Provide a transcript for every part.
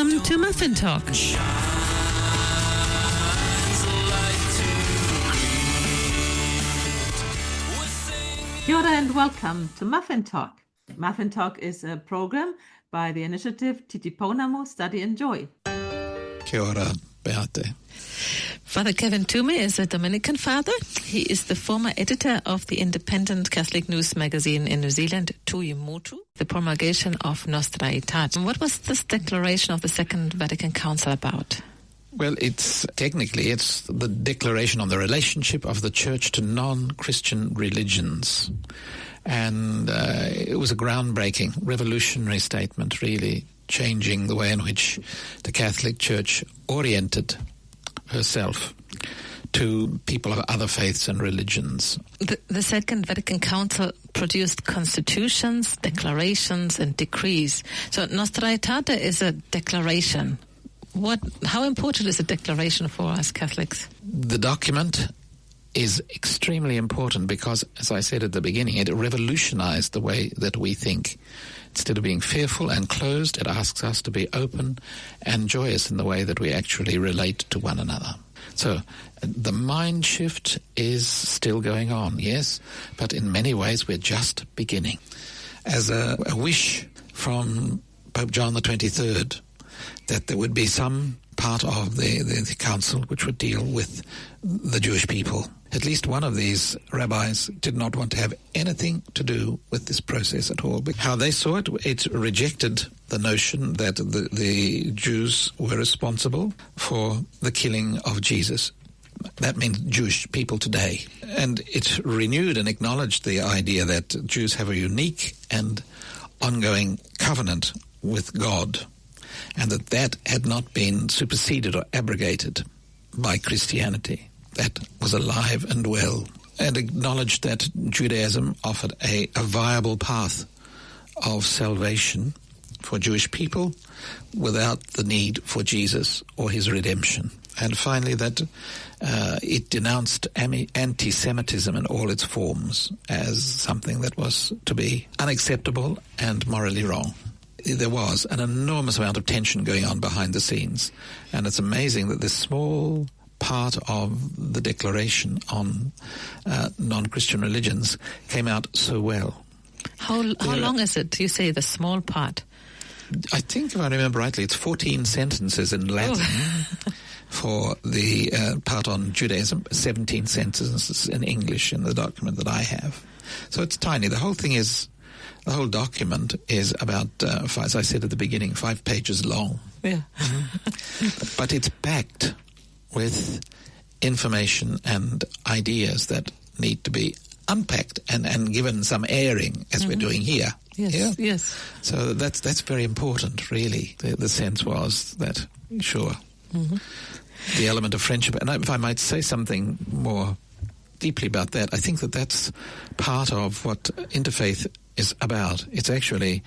Welcome to Muffin Talk. Kia ora and welcome to Muffin Talk. Muffin Talk is a program by the initiative Titipounamu, Study and Joy. Kia ora, Beate. Father Kevin Toomey is a Dominican father. He is the former editor of the independent Catholic news magazine in New Zealand, Titipounamu, the promulgation of Nostra Aetate. What was this declaration of the Second Vatican Council about? Well, it's the declaration on the relationship of the Church to non-Christian religions. And it was a groundbreaking, revolutionary statement, really changing the way in which the Catholic Church oriented herself to people of other faiths and religions. The Second Vatican Council produced constitutions, declarations, and decrees. So Nostra Aetate is a declaration. How important is a declaration for us Catholics? The document is extremely important because, as I said at the beginning, it revolutionized the way that we think. Instead of being fearful and closed, it asks us to be open and joyous in the way that we actually relate to one another. So the mind shift is still going on, yes, but in many ways we're just beginning. As a wish from Pope John the 23rd, that there would be some part of the council which would deal with the Jewish people. At least one of these rabbis did not want to have anything to do with this process at all. How they saw it, it rejected the notion that the Jews were responsible for the killing of Jesus. That means Jewish people today. And it renewed and acknowledged the idea that Jews have a unique and ongoing covenant with God, and that had not been superseded or abrogated by Christianity. That was alive and well, and acknowledged that Judaism offered a viable path of salvation for Jewish people without the need for Jesus or his redemption. And finally, that it denounced anti-Semitism in all its forms as something that was to be unacceptable and morally wrong. There was an enormous amount of tension going on behind the scenes, and it's amazing that this small part of the declaration on non-Christian religions came out so well. How long is it, you say, the small part? I think, if I remember rightly, it's 14 sentences in Latin for the part on Judaism, 17 sentences in English in the document that I have. So it's tiny. The whole document is about, as I said at the beginning, 5 pages long. Yeah. But it's packed with information and ideas that need to be unpacked and given some airing, as we're doing here. Yes, yeah? yes. So that's very important, really. The sense was that, sure, the element of friendship. And if I might say something more deeply about that, I think that that's part of what interfaith is about. It's actually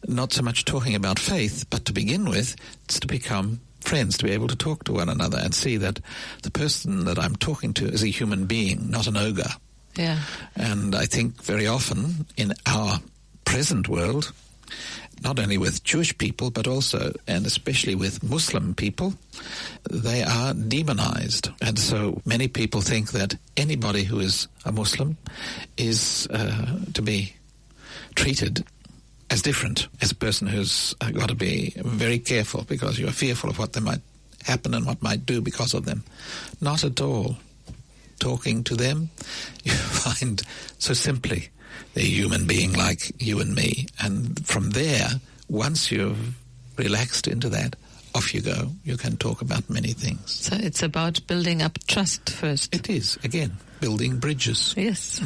not so much talking about faith, but to begin with, it's to become friends, to be able to talk to one another and see that the person that I'm talking to is a human being, not an ogre. Yeah. And I think very often in our present world, not only with Jewish people, but also and especially with Muslim people, they are demonized. And so many people think that anybody who is a Muslim is to be treated as different, as a person who's got to be very careful because you're fearful of what they might happen and what might do because of them. Not at all. Talking to them, you find so simply they're a human being like you and me. And from there, once you've relaxed into that, off you go. You can talk about many things. So it's about building up trust first. It is, again, building bridges. Yes.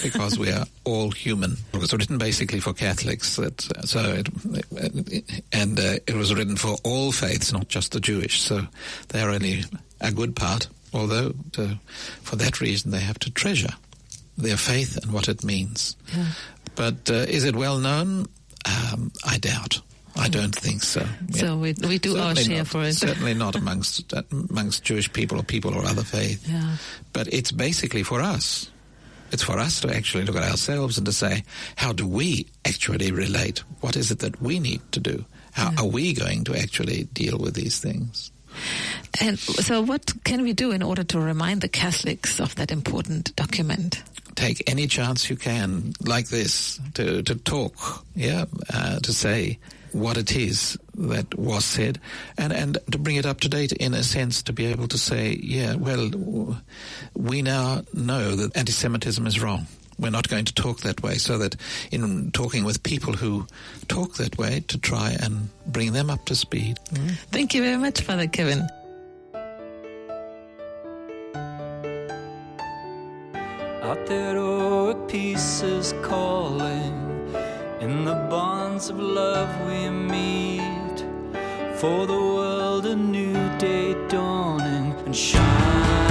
Because we are all human. It was written basically for Catholics, it was written for all faiths, not just the Jewish. So they're only a good part, although for that reason they have to treasure their faith and what it means. Yeah. But is it well known? I doubt. I don't think so. Yeah. So we do certainly our share for it. Certainly not amongst Jewish people or other faith. Yeah. But it's basically for us. It's for us to actually look at ourselves and to say, how do we actually relate? What is it that we need to do? How are we going to actually deal with these things? And so what can we do in order to remind the Catholics of that important document? Take any chance you can, like this, to talk, to say what it is that was said, and to bring it up to date in a sense, to be able to say, we now know that anti-Semitism is wrong. We're not going to talk that way, so that in talking with people who talk that way, to try and bring them up to speed. Thank you very much, Father Kevin. Out there, peace is calling. In the bonds of love we meet. For the world a new day dawning and shine.